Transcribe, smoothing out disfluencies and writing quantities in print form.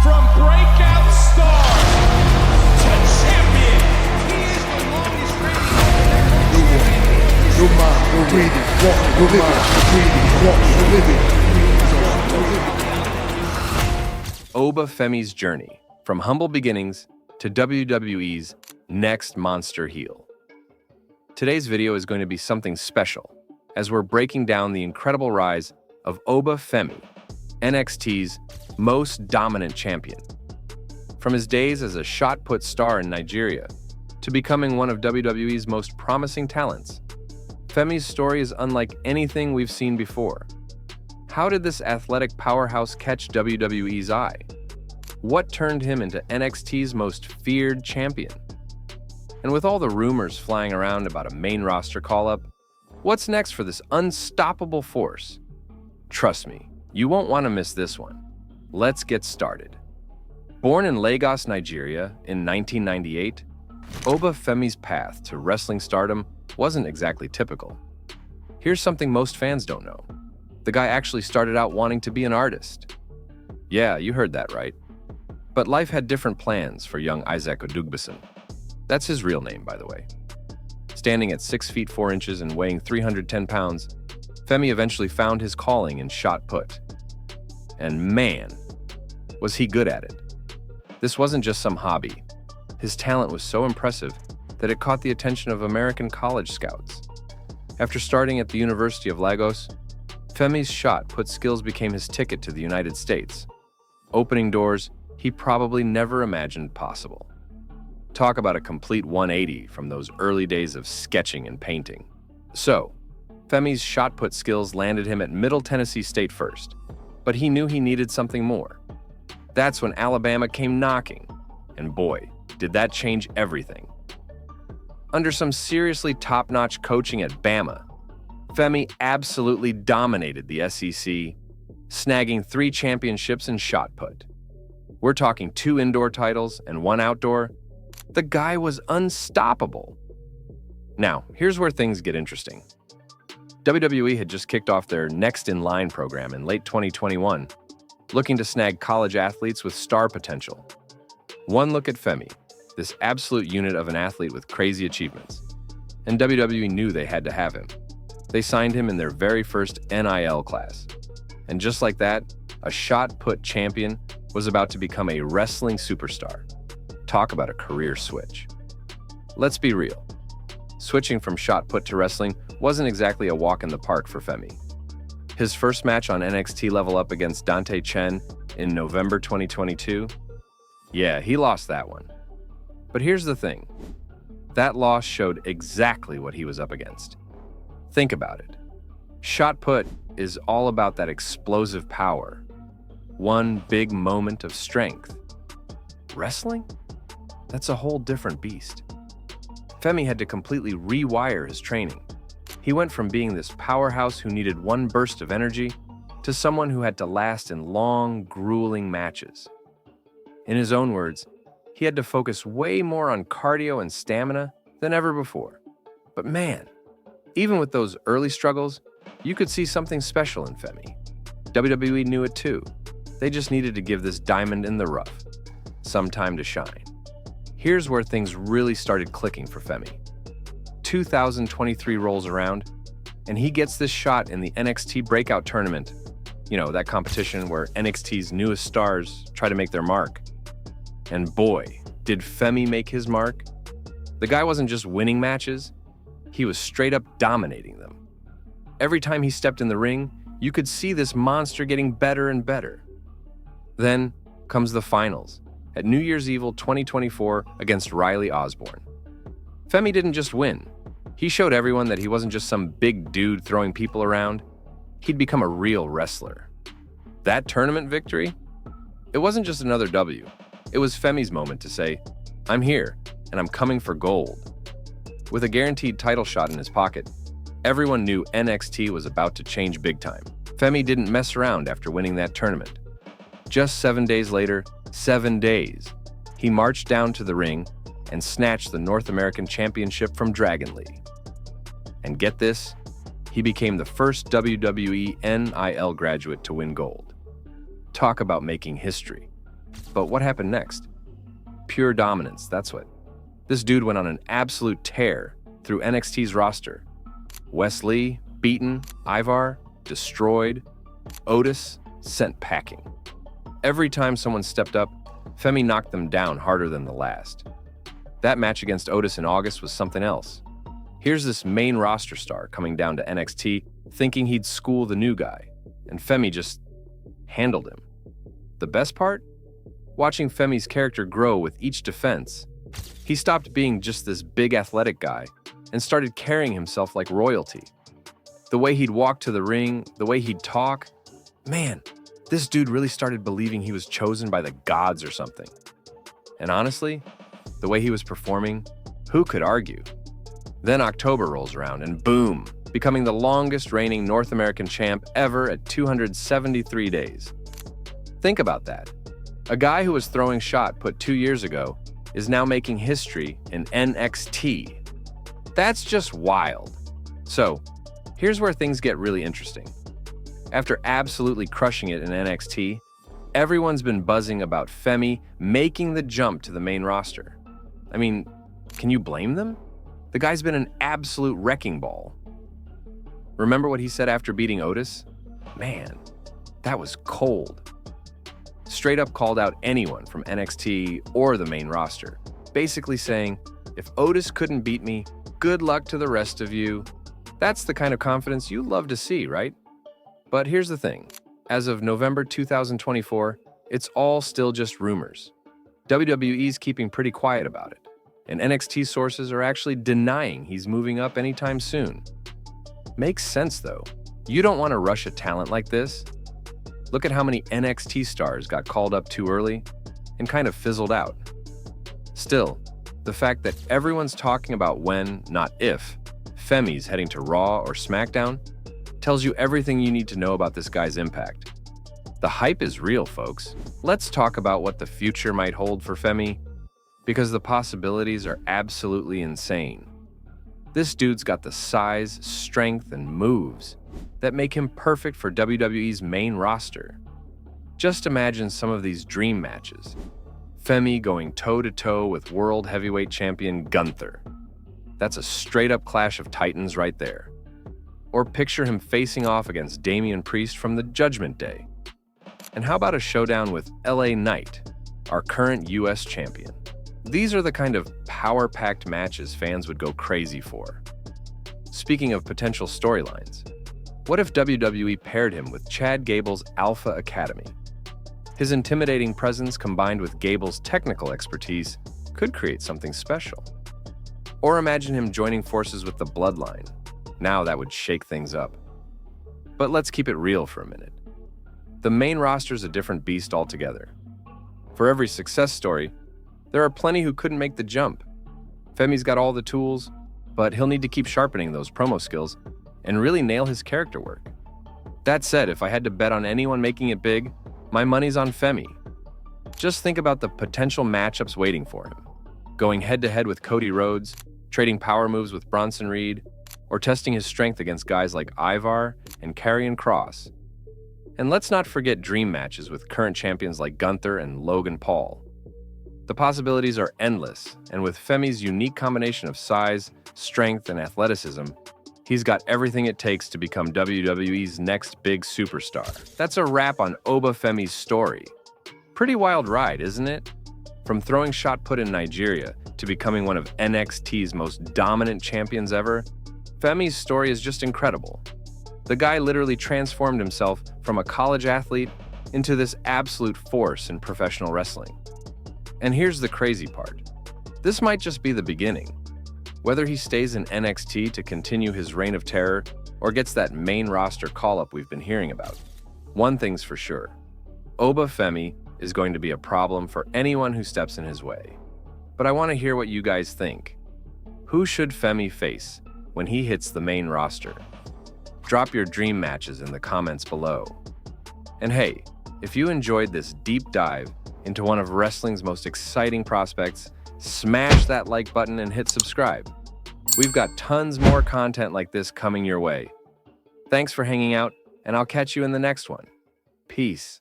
From breakout star to champion, he is the longest reigning No mind, no breathing, walk, no mind, breathing, walk, no living. Oba Femi's journey from humble beginnings to WWE's next monster heel. Today's video is going to be something special as we're breaking down the incredible rise of Oba Femi, NXT's most dominant champion. From his days as a shot-put star in Nigeria to becoming one of WWE's most promising talents, Femi's story is unlike anything we've seen before. How did this athletic powerhouse catch WWE's eye? What turned him into NXT's most feared champion? And with all the rumors flying around about a main roster call-up, what's next for this unstoppable force? Trust me, you won't want to miss this one. Let's get started. Born in Lagos, Nigeria in 1998, Oba Femi's path to wrestling stardom wasn't exactly typical. Here's something most fans don't know. The guy actually started out wanting to be an artist. Yeah, you heard that right. But life had different plans for young Isaac Odugbeson. That's his real name, by the way. Standing at 6 feet 4 inches and weighing 310 pounds, Femi eventually found his calling in shot put. And man, was he good at it. This wasn't just some hobby. His talent was so impressive that it caught the attention of American college scouts. After starting at the University of Lagos, Femi's shot put skills became his ticket to the United States, opening doors he probably never imagined possible. Talk about a complete 180 from those early days of sketching and painting. So, Femi's shot put skills landed him at Middle Tennessee State first, but he knew he needed something more. That's when Alabama came knocking, and boy, did that change everything. Under some seriously top-notch coaching at Bama, Femi absolutely dominated the SEC, snagging 3 championships in shot put. We're talking 2 indoor titles and 1 outdoor. The guy was unstoppable. Now, here's where things get interesting. WWE had just kicked off their Next in Line program in late 2021, looking to snag college athletes with star potential. One look at Femi, this absolute unit of an athlete with crazy achievements. And WWE knew they had to have him. They signed him in their very first NIL class. And just like that, a shot-put champion was about to become a wrestling superstar. Talk about a career switch. Let's be real. Switching from shot-put to wrestling wasn't exactly a walk in the park for Femi. His first match on NXT Level Up against Dante Chen in November 2022, yeah, he lost that one. But here's the thing. That loss showed exactly what he was up against. Think about it. Shot put is all about that explosive power. One big moment of strength. Wrestling? That's a whole different beast. Femi had to completely rewire his training. He went from being this powerhouse who needed one burst of energy to someone who had to last in long, grueling matches. In his own words, he had to focus way more on cardio and stamina than ever before. But man, even with those early struggles, you could see something special in Femi. WWE knew it too. They just needed to give this diamond in the rough some time to shine. Here's where things really started clicking for Femi. 2023 rolls around, and he gets this shot in the NXT breakout tournament. You know, that competition where NXT's newest stars try to make their mark. And boy, did Femi make his mark. The guy wasn't just winning matches, he was straight up dominating them. Every time he stepped in the ring, you could see this monster getting better and better. Then comes the finals at New Year's Evil 2024 against Riley Osborne. Femi didn't just win. He showed everyone that he wasn't just some big dude throwing people around. He'd become a real wrestler. That tournament victory? It wasn't just another W. It was Femi's moment to say, I'm here, and I'm coming for gold. With a guaranteed title shot in his pocket, everyone knew NXT was about to change big time. Femi didn't mess around after winning that tournament. Just 7 days later, 7 days, he marched down to the ring and snatched the North American Championship from Dragon Lee. And get this, he became the first WWE NIL graduate to win gold. Talk about making history. But what happened next? Pure dominance, that's what. This dude went on an absolute tear through NXT's roster. Wes Lee, beaten, Ivar, destroyed, Otis, sent packing. Every time someone stepped up, Femi knocked them down harder than the last. That match against Otis in August was something else. Here's this main roster star coming down to NXT thinking he'd school the new guy, and Femi just handled him. The best part? Watching Femi's character grow with each defense. He stopped being just this big athletic guy and started carrying himself like royalty. The way he'd walk to the ring, the way he'd talk, man, this dude really started believing he was chosen by the gods or something. And honestly, the way he was performing, who could argue? Then October rolls around and boom, becoming the longest reigning North American champ ever at 273 days. Think about that. A guy who was throwing shot put 2 years ago is now making history in NXT. That's just wild. So, here's where things get really interesting. After absolutely crushing it in NXT, everyone's been buzzing about Femi making the jump to the main roster. I mean, can you blame them? The guy's been an absolute wrecking ball. Remember what he said after beating Otis? Man, that was cold. Straight up called out anyone from NXT or the main roster, basically saying, if Otis couldn't beat me, good luck to the rest of you. That's the kind of confidence you love to see, right? But here's the thing. As of November 2024, it's all still just rumors. WWE's keeping pretty quiet about it, and NXT sources are actually denying he's moving up anytime soon. Makes sense, though. You don't want to rush a talent like this. Look at how many NXT stars got called up too early and kind of fizzled out. Still, the fact that everyone's talking about when, not if, Femi's heading to Raw or SmackDown tells you everything you need to know about this guy's impact. The hype is real, folks. Let's talk about what the future might hold for Femi, because the possibilities are absolutely insane. This dude's got the size, strength, and moves that make him perfect for WWE's main roster. Just imagine some of these dream matches. Femi going toe-to-toe with World Heavyweight Champion Gunther. That's a straight-up clash of titans right there. Or picture him facing off against Damian Priest from the Judgment Day. And how about a showdown with LA Knight, our current US champion? These are the kind of power-packed matches fans would go crazy for. Speaking of potential storylines, what if WWE paired him with Chad Gable's Alpha Academy? His intimidating presence combined with Gable's technical expertise could create something special. Or imagine him joining forces with the Bloodline. Now that would shake things up. But let's keep it real for a minute. The main roster's a different beast altogether. For every success story, there are plenty who couldn't make the jump. Femi's got all the tools, but he'll need to keep sharpening those promo skills and really nail his character work. That said, if I had to bet on anyone making it big, my money's on Femi. Just think about the potential matchups waiting for him. Going head-to-head with Cody Rhodes, trading power moves with Bronson Reed, or testing his strength against guys like Ivar and Karrion Kross. And let's not forget dream matches with current champions like Gunther and Logan Paul. The possibilities are endless, and with Femi's unique combination of size, strength, and athleticism, he's got everything it takes to become WWE's next big superstar. That's a wrap on Oba Femi's story. Pretty wild ride, isn't it? From throwing shot put in Nigeria to becoming one of NXT's most dominant champions ever, Femi's story is just incredible. The guy literally transformed himself from a college athlete into this absolute force in professional wrestling. And here's the crazy part. This might just be the beginning. Whether he stays in NXT to continue his reign of terror or gets that main roster call-up we've been hearing about, one thing's for sure. Oba Femi is going to be a problem for anyone who steps in his way. But I want to hear what you guys think. Who should Femi face when he hits the main roster? Drop your dream matches in the comments below. And hey, if you enjoyed this deep dive into one of wrestling's most exciting prospects, smash that like button and hit subscribe. We've got tons more content like this coming your way. Thanks for hanging out, and I'll catch you in the next one. Peace.